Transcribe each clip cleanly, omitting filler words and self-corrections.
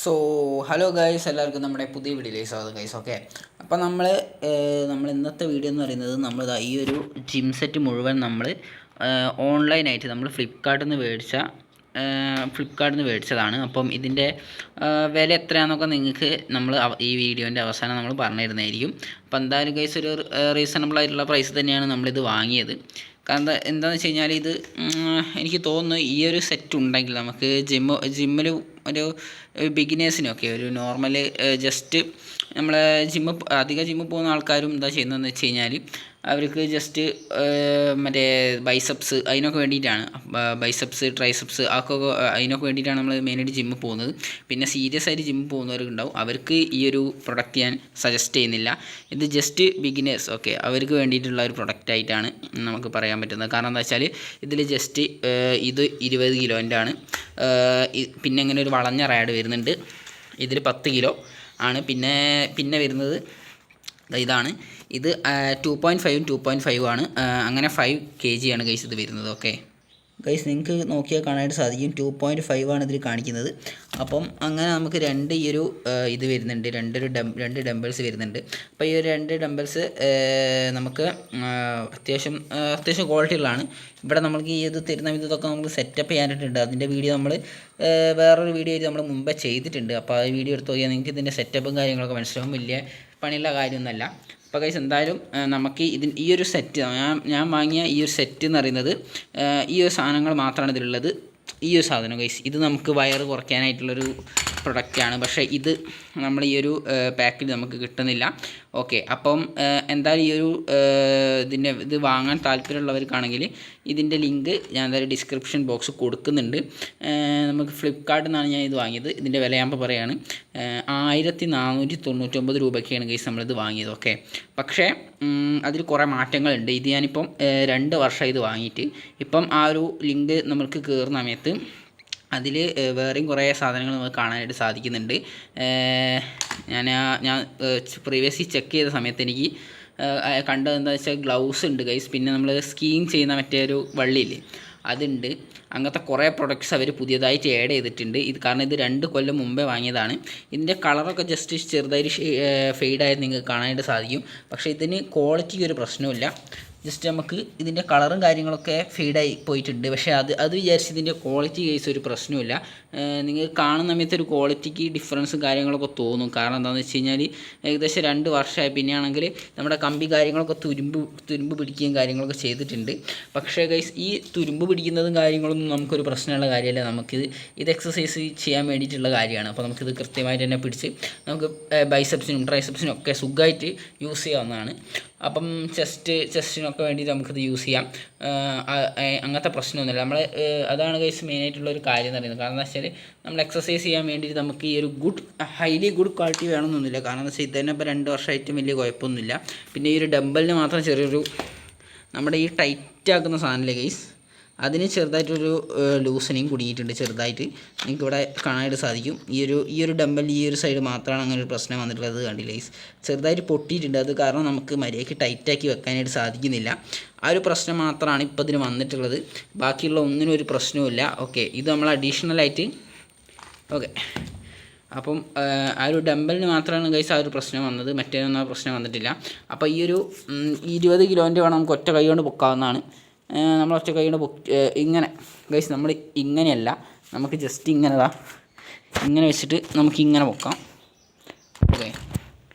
So hello guys, എല്ലാവർക്കും നമ്മുടെ പുതിയ വീഡിയോയിലേക്ക് സ്വാഗതം ഗൈസ്. ഓക്കെ, അപ്പോൾ നമ്മൾ ഇന്നത്തെ വീഡിയോ എന്ന് പറയുന്നത് നമ്മൾ ഈ ഒരു ജിം സെറ്റ് മുഴുവൻ നമ്മൾ ഓൺലൈനായിട്ട് നമ്മൾ ഫ്ലിപ്കാർട്ടിൽ നിന്ന് മേടിച്ചതാണ്. അപ്പം ഇതിൻ്റെ വില എത്രയാണെന്നൊക്കെ നിങ്ങൾക്ക് നമ്മൾ ഈ വീഡിയോൻ്റെ അവസാനം നമ്മൾ പറഞ്ഞു തരുന്നതായിരിക്കും. അപ്പോൾ എന്തായാലും ഗൈസ് ഒരു റീസണബിൾ ആയിട്ടുള്ള പ്രൈസ് തന്നെയാണ് നമ്മളിത് വാങ്ങിയത്. കാരണം എന്താണെന്ന് വെച്ച് കഴിഞ്ഞാൽ ഇത് എനിക്ക് തോന്നുന്നു ഈ ഒരു സെറ്റ് ഉണ്ടെങ്കിൽ നമുക്ക് ജിമ്മിൽ ഒരു ബിഗിനേഴ്സിനൊക്കെ ഒരു നോർമൽ ജസ്റ്റ് നമ്മളെ അധികം ജിമ്മിൽ പോകുന്ന ആൾക്കാരും എന്താ ചെയ്യുന്നതെന്ന് വെച്ച് കഴിഞ്ഞാൽ അവർക്ക് ജസ്റ്റ് മറ്റേ ബൈസപ്സ് അതിനൊക്കെ വേണ്ടിയിട്ടാണ്, ബൈസപ്സ് ട്രൈസപ്സ് അതൊക്കെ അതിനൊക്കെ വേണ്ടിയിട്ടാണ് നമ്മൾ മെയിനായിട്ട് ജിമ്മിൽ പോകുന്നത്. പിന്നെ സീരിയസ് ആയിട്ട് ജിമ്മിൽ പോകുന്നവർക്കുണ്ടാവും, അവർക്ക് ഈ ഒരു പ്രൊഡക്റ്റ് ഞാൻ സജസ്റ്റ് ചെയ്യുന്നില്ല. ഇത് ജസ്റ്റ് ബിഗിനേഴ്സ് ഓക്കെ അവർക്ക് വേണ്ടിയിട്ടുള്ള ഒരു പ്രൊഡക്റ്റായിട്ടാണ് നമുക്ക് പറയാൻ പറ്റുന്നത്. കാരണം എന്താ വെച്ചാൽ ഇതിൽ ജസ്റ്റ് ഇത് 20 കിലോൻ്റെ ആണ്. പിന്നെ ഇങ്ങനെ ഒരു വളഞ്ഞ റാഡ് വരുന്നുണ്ട്, ഇതിൽ 10 കിലോ ആണ്. പിന്നെ വരുന്നത് ഇതാണ്, ഇത് 2.5 2.5 ആണ്. അങ്ങനെ 5 kg ആണ് ഗൈസ് ഇത് വരുന്നത്. ഓക്കെ ഗൈസ്, നിങ്ങൾക്ക് നോക്കിയാൽ കാണാനായിട്ട് സാധിക്കും 2.5 ആണ് ഇതിൽ കാണിക്കുന്നത്. അപ്പം അങ്ങനെ നമുക്ക് ഇത് വരുന്നുണ്ട്, രണ്ട് ഡംബിൾസ് വരുന്നുണ്ട്. അപ്പോൾ ഈ ഒരു 2 ഡംബിൾസ് നമുക്ക് അത്യാവശ്യം ക്വാളിറ്റി ഉള്ളതാണ്. ഇവിടെ നമുക്ക് ഈ ഇത് തരുന്ന ഇതൊക്കെ നമുക്ക് സെറ്റപ്പ് ചെയ്യാനായിട്ടുണ്ട്. അതിൻ്റെ വീഡിയോ നമ്മൾ വേറൊരു വീഡിയോ ആയിട്ട് നമ്മൾ മുമ്പേ ചെയ്തിട്ടുണ്ട്. അപ്പോൾ ആ വീഡിയോ എടുത്ത് നോക്കിയാൽ നിങ്ങൾക്ക് ഇതിൻ്റെ സെറ്റപ്പും കാര്യങ്ങളൊക്കെ മനസ്സിലാവും. വലിയ പണിയുള്ള കാര്യമൊന്നുമല്ല. അപ്പോൾ ഗൈസ് എന്തായാലും നമുക്ക് ഈ ഒരു സെറ്റ് ഞാൻ വാങ്ങിയ ഈ ഒരു സെറ്റ് എന്ന് പറയുന്നത് ഈ ഒരു സാധനങ്ങൾ മാത്രമാണ് ഇതിലുള്ളത്. ഈ ഒരു സാധനം ഗൈസ്, ഇത് നമുക്ക് വയറ് കുറയ്ക്കാനായിട്ടുള്ളൊരു പ്രൊഡക്റ്റാണ്. പക്ഷേ ഇത് നമ്മൾ ഈ ഒരു പാക്കിൽ നമുക്ക് കിട്ടുന്നില്ല. ഓക്കെ, അപ്പം എന്തായാലും ഈ ഒരു ഇത് വാങ്ങാൻ താല്പര്യമുള്ളവർക്കാണെങ്കിൽ ഇതിൻ്റെ ലിങ്ക് ഞാൻ എന്തായാലും ഡിസ്ക്രിപ്ഷൻ ബോക്സ് കൊടുക്കുന്നുണ്ട്. നമുക്ക് ഫ്ലിപ്കാർട്ടിൽ നിന്നാണ് ഞാൻ ഇത് വാങ്ങിയത്. ഇതിൻ്റെ വില ഞാൻ പറയുകയാണ് 1499 രൂപയ്ക്കാണ് ഗൈസ് നമ്മളിത് വാങ്ങിയത്. ഓക്കെ, പക്ഷേ അതിൽ കുറേ മാറ്റങ്ങളുണ്ട്. ഇത് ഞാനിപ്പം 2 വർഷം ഇത് വാങ്ങിയിട്ട് ഇപ്പം ആ ഒരു ലിങ്ക് നമുക്ക് കയറുന്ന സമയത്ത് അതിൽ വേറെയും കുറേ സാധനങ്ങൾ നമുക്ക് കാണാനായിട്ട് സാധിക്കുന്നുണ്ട്. ഞാൻ പ്രീവിയസ്ലി ചെക്ക് ചെയ്ത സമയത്ത് എനിക്ക് കണ്ടത് എന്താ വെച്ചാൽ ഗ്ലൗസ് ഉണ്ട് ഗൈസ്. പിന്നെ നമ്മൾ സ്കീയിങ് ചെയ്യുന്ന മറ്റേ ഒരു വള്ളിയില്ലേ അതുണ്ട്. അങ്ങനത്തെ കുറേ പ്രൊഡക്ട്സ് അവർ പുതിയതായിട്ട് ആഡ് ചെയ്തിട്ടുണ്ട്. കാരണം ഇത് 2 കൊല്ലം മുമ്പേ വാങ്ങിയതാണ്. ഇതിൻ്റെ കളറൊക്കെ ജസ്റ്റ് ചെറുതായിട്ട് ഫെയ്ഡായത് നിങ്ങൾക്ക് കാണാനായിട്ട് സാധിക്കും. പക്ഷേ ഇതിന് ക്വാളിറ്റിക്ക് ഒരു പ്രശ്നമില്ല. ജസ്റ്റ് നമുക്ക് ഇതിൻ്റെ കളറും കാര്യങ്ങളൊക്കെ ഫെയ്ഡായി പോയിട്ടുണ്ട്. പക്ഷേ അത് വിചാരിച്ച് ഇതിൻ്റെ ക്വാളിറ്റി കേസ് ഒരു പ്രശ്നമില്ല. നിങ്ങൾ കാണുന്ന സമയത്ത് ഒരു ക്വാളിറ്റിക്ക് ഡിഫറൻസും കാര്യങ്ങളൊക്കെ തോന്നും. കാരണം എന്താണെന്ന് വെച്ച് കഴിഞ്ഞാൽ ഏകദേശം 2 വർഷമായി. പിന്നെയാണെങ്കിൽ നമ്മുടെ കമ്പി കാര്യങ്ങളൊക്കെ തുരുമ്പ് പിടിക്കുകയും കാര്യങ്ങളൊക്കെ ചെയ്തിട്ടുണ്ട്. പക്ഷേ ഗൈസ് ഈ തുരുമ്പ് പിടിക്കുന്നതും കാര്യങ്ങളൊന്നും നമുക്കൊരു പ്രശ്നമുള്ള കാര്യമല്ല. ഇത് എക്സസൈസ് ചെയ്യാൻ വേണ്ടിയിട്ടുള്ള കാര്യമാണ്. അപ്പോൾ നമുക്കിത് കൃത്യമായിട്ട് തന്നെ പിടിച്ച് നമുക്ക് ബൈസെപ്സിനും ട്രൈസെപ്സിനും ഒക്കെ സുഖമായിട്ട് യൂസ് ചെയ്യാവുന്നതാണ്. അപ്പം ചെസ്റ്റിനൊക്കെ വേണ്ടിയിട്ട് നമുക്കിത് യൂസ് ചെയ്യാം. അങ്ങനത്തെ പ്രശ്നമൊന്നുമില്ല. അതാണ് ഗൈസ് മെയിനായിട്ടുള്ളൊരു കാര്യം എന്ന് പറയുന്നത്. കാരണം എന്താ വെച്ചാൽ നമ്മൾ എക്സസൈസ് ചെയ്യാൻ വേണ്ടിയിട്ട് നമുക്ക് ഈ ഒരു ഹൈലി ഗുഡ് ക്വാളിറ്റി വേണമെന്നൊന്നുമില്ല. കാരണം എന്താ വെച്ചാൽ ഇത് തന്നെ ഇപ്പോൾ 2 വർഷമായിട്ടും വലിയ കുഴപ്പമൊന്നുമില്ല. പിന്നെ ഈ ഒരു ഡംബലിന് മാത്രം ചെറിയൊരു നമ്മുടെ ഈ ടൈറ്റ് ആക്കുന്ന സാധനമില്ലേ ഗൈസ്, അതിന് ചെറുതായിട്ടൊരു ലൂസനിങ് കുടുങ്ങിയിട്ടുണ്ട്. ചെറുതായിട്ട് നിങ്ങൾക്ക് ഇവിടെ കാണാനായിട്ട് സാധിക്കും. ഈ ഒരു ഡംബൽ ഈ ഒരു സൈഡ് മാത്രമാണ് അങ്ങനെ ഒരു പ്രശ്നം വന്നിട്ടുള്ളത്. കണ്ടില്ല ഗൈസ്, ചെറുതായിട്ട് പൊട്ടിയിട്ടുണ്ട്. അത് കാരണം നമുക്ക് മര്യാദയ്ക്ക് ടൈറ്റാക്കി വെക്കാനായിട്ട് സാധിക്കുന്നില്ല. ആ ഒരു പ്രശ്നം മാത്രമാണ് ഇപ്പോൾ ഇതിന് വന്നിട്ടുള്ളത്. ബാക്കിയുള്ള ഒന്നിനും ഒരു പ്രശ്നവുമില്ല. ഓക്കെ, ഇത് നമ്മൾ അഡീഷണലായിട്ട് ഓക്കെ. അപ്പം ആ ഒരു ഡംബലിന് മാത്രമാണ് ഗൈസ് ആ ഒരു പ്രശ്നം വന്നത്. മറ്റേതൊന്നും ആ പ്രശ്നം വന്നിട്ടില്ല. അപ്പോൾ ഈ ഒരു 20 കിലോൻ്റെ വേണം നമുക്ക് ഒറ്റ കൈ കൊണ്ട് പൊക്കാവുന്നതാണ്. നമ്മൾ ഒറ്റ കൈ കൊണ്ട് ഇങ്ങനെ ഗൈസ്, നമ്മൾ ഇങ്ങനെയല്ല, നമുക്ക് ജസ്റ്റ് ഇങ്ങനെ വെച്ചിട്ട് നമുക്കിങ്ങനെ പൊക്കാം. ഓക്കെ,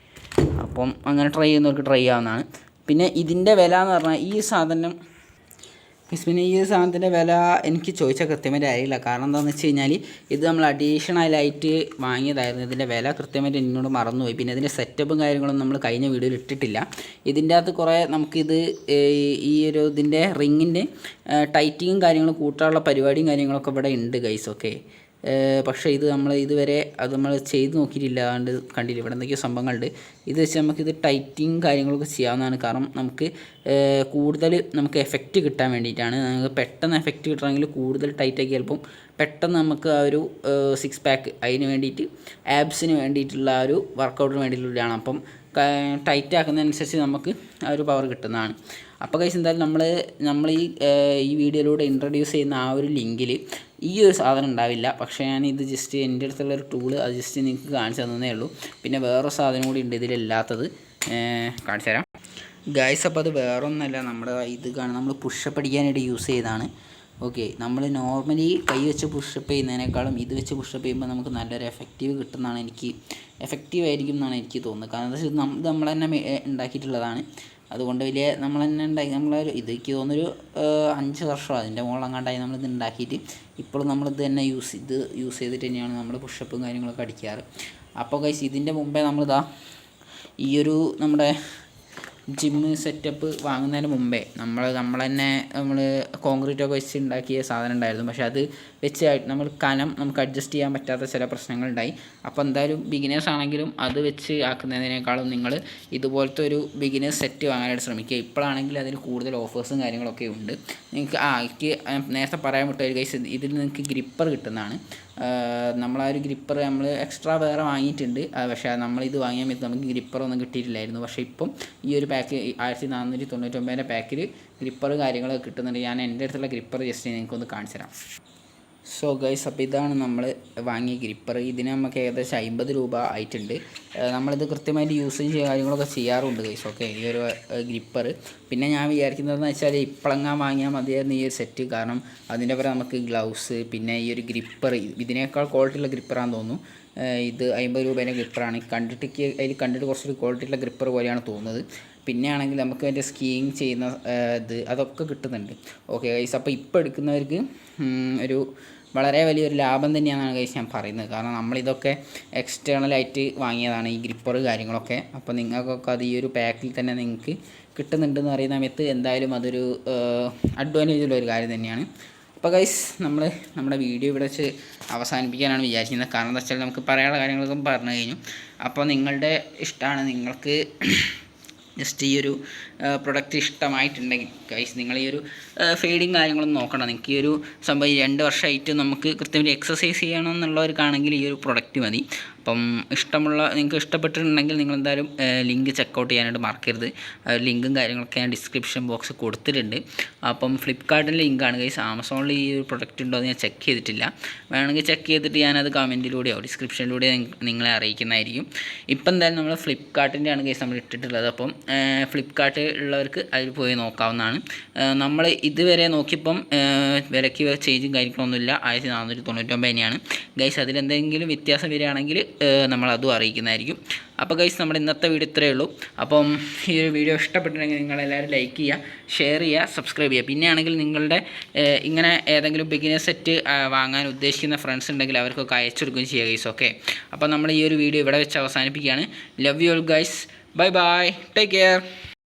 അപ്പം അങ്ങനെ ട്രൈ ചെയ്യുന്നവർക്ക് ട്രൈ ചെയ്യാവുന്നതാണ്. പിന്നെ ഇതിൻ്റെ വില എന്ന് പറഞ്ഞാൽ ഈ സാധനത്തിൻ്റെ വില എനിക്ക് ചോദിച്ചാൽ കൃത്യമായിട്ട് അറിയില്ല. കാരണം എന്താണെന്ന് വെച്ച് കഴിഞ്ഞാൽ ഇത് നമ്മൾ അഡീഷണലായിട്ട് വാങ്ങിയതായിരുന്നു. ഇതിൻ്റെ വില കൃത്യമായിട്ട് എന്നോട് മറന്നുപോയി. പിന്നെ ഇതിൻ്റെ സെറ്റപ്പും കാര്യങ്ങളൊന്നും നമ്മൾ കഴിഞ്ഞ വീഡിയോയിൽ ഇട്ടിട്ടില്ല. ഇതിൻ്റെ അകത്ത് കുറേ നമുക്കിത് ഇതിൻ്റെ റിങ്ങിൻ്റെ ടൈറ്റിങ്ങും കാര്യങ്ങളും കൂട്ടാനുള്ള പരിപാടിയും കാര്യങ്ങളൊക്കെ ഇവിടെ ഉണ്ട് ഗൈസ്. ഓക്കെ, പക്ഷേ ഇത് ഇതുവരെ നമ്മൾ ചെയ്ത് നോക്കിയിട്ടില്ല. അതുകൊണ്ട് കണ്ടില്ല, ഇവിടെ എന്തൊക്കെയോ സംഭവങ്ങളുണ്ട്. ഇത് വെച്ച് നമുക്കിത് ടൈറ്റിങ് കാര്യങ്ങളൊക്കെ ചെയ്യാവുന്നതാണ്. കാരണം കൂടുതൽ നമുക്ക് എഫക്റ്റ് കിട്ടാൻ വേണ്ടിയിട്ടാണ്. നമുക്ക് പെട്ടെന്ന് എഫക്റ്റ് കിട്ടണമെങ്കിൽ കൂടുതൽ ടൈറ്റാക്കി ചിലപ്പം പെട്ടെന്ന് നമുക്ക് ആ ഒരു 6 പാക്ക് അതിന് വേണ്ടിയിട്ട് ആബ്സിന് വേണ്ടിയിട്ടുള്ള ആ ഒരു വർക്കൗട്ടിന് വേണ്ടിയിട്ടുള്ളതാണ്. അപ്പം ടൈറ്റ് ആക്കുന്നതനുസരിച്ച് നമുക്ക് ആ ഒരു പവർ കിട്ടുന്നതാണ്. അപ്പോൾ ഗൈസ് എന്തായാലും നമ്മൾ ഈ വീഡിയോയിലൂടെ ഇൻട്രൊഡ്യൂസ് ചെയ്യുന്ന ആ ഒരു ലിങ്കിൽ ഈ ഒരു സാധനം ഉണ്ടാവില്ല. പക്ഷേ ഞാനിത് ജസ്റ്റ് എൻ്റെ അടുത്തുള്ളൊരു ടൂള് അത് ജസ്റ്റ് നിങ്ങൾക്ക് കാണിച്ചു തന്നേ ഉള്ളൂ. പിന്നെ വേറൊരു സാധനം കൂടി ഉണ്ട് ഇതിലില്ലാത്തത്, കാണിച്ചു തരാം ഗൈസ്. അപ്പോൾ അത് വേറൊന്നല്ല, നമ്മുടെ ഇത് കാണാൻ നമ്മൾ പുഷപ്പ് അടിക്കാനായിട്ട് യൂസ് ചെയ്തതാണ്. ഓക്കെ, നമ്മൾ നോർമലി കൈ വെച്ച് പുഷപ്പ് ചെയ്യുന്നതിനേക്കാളും ഇത് വെച്ച് പുഷപ്പ് ചെയ്യുമ്പോൾ നമുക്ക് നല്ലൊരു എഫക്റ്റീവ് ആയിരിക്കും എന്നാണ് എനിക്ക് തോന്നുന്നത്. കാരണം എന്താ വെച്ചാൽ നമ്മൾ തന്നെ ഉണ്ടാക്കിയിട്ടുള്ളതാണ്. അതുകൊണ്ട് വലിയ നമ്മൾ തന്നെ ഉണ്ടാക്കി ഇതെനിക്ക് തോന്നുന്നൊരു 5 വർഷം അതിൻ്റെ മുകളിലെങ്ങാണ്ടായി നമ്മളിത് ഉണ്ടാക്കിയിട്ട്. ഇപ്പോഴും നമ്മളിത് തന്നെ യൂസ് ചെയ്തിട്ട് തന്നെയാണ് നമ്മൾ പുഷപ്പും കാര്യങ്ങളൊക്കെ അടിക്കാറ്. അപ്പോൾ ഗൈസ് ഇതിൻ്റെ മുമ്പേ നമ്മളിതാ ഈ ഒരു നമ്മുടെ ജിമ്മ് സെറ്റപ്പ് വാങ്ങുന്നതിന് മുമ്പേ നമ്മൾ തന്നെ കോൺക്രീറ്റൊക്കെ വെച്ച് ഉണ്ടാക്കിയ സാധനം ഉണ്ടായിരുന്നു. പക്ഷേ അത് വെച്ച് നമുക്ക് അഡ്ജസ്റ്റ് ചെയ്യാൻ പറ്റാത്ത ചില പ്രശ്നങ്ങളുണ്ടായി. അപ്പോൾ എന്തായാലും ബിഗിനേഴ്സ് ആണെങ്കിലും അത് വെച്ച് ആക്കുന്നതിനേക്കാളും നിങ്ങൾ ഇതുപോലത്തെ ഒരു ബിഗിനേഴ്സ് സെറ്റ് വാങ്ങാനായിട്ട് ശ്രമിക്കുക. ഇപ്പോഴാണെങ്കിൽ അതിന് കൂടുതൽ ഓഫേഴ്സും കാര്യങ്ങളൊക്കെ ഉണ്ട്. നിങ്ങൾക്ക് എനിക്ക് നേരത്തെ പറയാൻ വിട്ട ഒരു കേസ്, ഇതിൽ നിങ്ങൾക്ക് ഗ്രിപ്പർ കിട്ടുന്നതാണ്. നമ്മളാ ഒരു ഗ്രിപ്പർ നമ്മൾ എക്സ്ട്രാ വേറെ വാങ്ങിയിട്ടുണ്ട്. പക്ഷേ നമ്മളിത് വാങ്ങിയ സമയത്ത് നമുക്ക് ഗ്രിപ്പറൊന്നും കിട്ടിയിട്ടില്ലായിരുന്നു. പക്ഷേ ഇപ്പം ഈ ഒരു പാക്ക് 1499 പാക്കിൽ ഗ്രിപ്പർ കാര്യങ്ങളൊക്കെ കിട്ടുന്നുണ്ട്. ഞാൻ എൻ്റെ അടുത്തുള്ള ഗ്രിപ്പർ ജസ്റ്റ് നിങ്ങൾക്കൊന്ന് കാണിച്ചു തരാം. സോ ഗൈസ്, അപ്പോൾ ഇതാണ് നമ്മൾ വാങ്ങിയ ഗ്രിപ്പർ. ഇതിന് നമുക്ക് ഏകദേശം 50 രൂപ ആയിട്ടുണ്ട്. നമ്മളിത് കൃത്യമായിട്ട് യൂസേജ് കാര്യങ്ങളൊക്കെ ചെയ്യാറുണ്ട് ഗൈസ്. ഓക്കെ, ഈ ഒരു ഗ്രിപ്പർ. പിന്നെ ഞാൻ വിചാരിക്കുന്നതെന്ന് വെച്ചാൽ ഇപ്പോഴെങ്ങാൻ വാങ്ങിയാൽ മതിയായിരുന്നു ഈ ഒരു സെറ്റ്. കാരണം അതിൻ്റെ പുറം നമുക്ക് ഗ്ലൗസ്, പിന്നെ ഈ ഒരു ഗ്രിപ്പർ ഇതിനേക്കാൾ ക്വാളിറ്റിയുള്ള ഗ്രിപ്പറാണെന്ന് തോന്നുന്നു. ഇത് 50 രൂപേൻ്റെ ഗ്രിപ്പറാണ്. കണ്ടിട്ട് കുറച്ചൊരു ക്വാളിറ്റിയുള്ള ഗ്രിപ്പർ പോലെയാണ് തോന്നുന്നത്. പിന്നെ ആണെങ്കിൽ നമുക്ക് അതിൻ്റെ സ്കീയിങ് ചെയ്യുന്ന അതൊക്കെ കിട്ടുന്നുണ്ട്. ഓക്കെ ഗൈസ്, അപ്പോൾ ഇപ്പോൾ എടുക്കുന്നവർക്ക് ഒരു വളരെ വലിയൊരു ലാഭം തന്നെയാണ് ഗൈസ് ഞാൻ പറയുന്നത്. കാരണം നമ്മളിതൊക്കെ എക്സ്റ്റേണലായിട്ട് വാങ്ങിയതാണ് ഈ ഗ്രിപ്പർ കാര്യങ്ങളൊക്കെ. അപ്പോൾ നിങ്ങൾക്കൊക്കെ അത് ഈ ഒരു പാക്കിൽ തന്നെ നിങ്ങൾക്ക് കിട്ടുന്നുണ്ടെന്ന് പറയുന്ന സമയത്ത് എന്തായാലും അതൊരു അഡ്വാൻറ്റേജുള്ള ഒരു കാര്യം തന്നെയാണ്. അപ്പോൾ ഗൈസ്, നമ്മുടെ വീഡിയോ ഇവിടെ വെച്ച് അവസാനിപ്പിക്കാനാണ് വിചാരിക്കുന്നത്. കാരണം എന്താ വെച്ചാൽ നമുക്ക് പറയാനുള്ള കാര്യങ്ങളൊക്കെ പറഞ്ഞു കഴിഞ്ഞു. അപ്പോൾ നിങ്ങളുടെ ഇഷ്ടമാണ്, നിങ്ങൾക്ക് ജസ്റ്റ് ഈ ഒരു പ്രൊഡക്റ്റ് ഇഷ്ടമായിട്ടുണ്ടെങ്കിൽ ഗൈസ് നിങ്ങൾ ഈ ഒരു ഫെയ്ഡിങ് കാര്യങ്ങളൊന്നും നോക്കണം. നിങ്ങൾക്ക് ഈ ഒരു സംഭവം 2 വർഷമായിട്ട് നമുക്ക് കൃത്യമായിട്ട് എക്സസൈസ് ചെയ്യണമെന്നുള്ളവർക്കാണെങ്കിൽ ഈ ഒരു പ്രൊഡക്റ്റ് മതി. അപ്പം നിങ്ങൾക്ക് ഇഷ്ടപ്പെട്ടിട്ടുണ്ടെങ്കിൽ നിങ്ങളെന്തായാലും ലിങ്ക് ചെക്കൗട്ട് ചെയ്യാനായിട്ട് മറക്കരുത്. ലിങ്കും കാര്യങ്ങളൊക്കെ ഞാൻ ഡിസ്ക്രിപ്ഷൻ ബോക്സ് കൊടുത്തിട്ടുണ്ട്. അപ്പം ഫ്ലിപ്കാർട്ടിൻ്റെ ലിങ്കാണ് ഗൈസ്. ആമസോണിൽ ഈ ഒരു പ്രൊഡക്റ്റ് ഉണ്ടോ എന്ന് ഞാൻ ചെക്ക് ചെയ്തിട്ടില്ല. വേണമെങ്കിൽ ചെക്ക് ചെയ്തിട്ട് ഞാനത് കമൻറ്റിലൂടെയോ ഡിസ്ക്രിപ്ഷനിലൂടെയോ നിങ്ങളെ അറിയിക്കുന്നതായിരിക്കും. ഇപ്പം എന്തായാലും നമ്മൾ ഫ്ലിപ്കാർട്ടിൻ്റെയാണ് ഗൈസ് നമ്മൾ ഇട്ടിട്ടുള്ളത്. അപ്പം ഫ്ലിപ്കാർട്ട് ഉള്ളവർക്ക് അതിൽ പോയി നോക്കാവുന്നതാണ്. നമ്മൾ ഇതുവരെ നോക്കിയപ്പം വിലയ്ക്ക് ചേഞ്ചും കാര്യങ്ങളൊന്നുമില്ല. 1499 തന്നെയാണ് ഗൈസ്. അതിലെന്തെങ്കിലും വ്യത്യാസം വരികയാണെങ്കിൽ നമ്മളതും അറിയിക്കുന്നതായിരിക്കും. അപ്പോൾ ഗൈസ്, നമ്മുടെ ഇന്നത്തെ വീഡിയോ ഇത്രയേ ഉള്ളൂ. അപ്പം ഈ ഒരു വീഡിയോ ഇഷ്ടപ്പെട്ടിട്ടുണ്ടെങ്കിൽ നിങ്ങളെല്ലാവരും ലൈക്ക് ചെയ്യുക, ഷെയർ ചെയ്യുക, സബ്സ്ക്രൈബ് ചെയ്യുക. പിന്നെ ആണെങ്കിൽ നിങ്ങളുടെ ഇങ്ങനെ ഏതെങ്കിലും ബിഗിനർ സെറ്റ് വാങ്ങാൻ ഉദ്ദേശിക്കുന്ന ഫ്രണ്ട്സ് ഉണ്ടെങ്കിൽ അവർക്കൊക്കെ അയച്ചു കൊടുക്കുകയും ചെയ്യുക ഗൈസ്. ഓക്കെ, അപ്പോൾ നമ്മൾ ഈ ഒരു വീഡിയോ ഇവിടെ വെച്ച് അവസാനിപ്പിക്കുകയാണ്. Love you all guys. Bye bye, take care.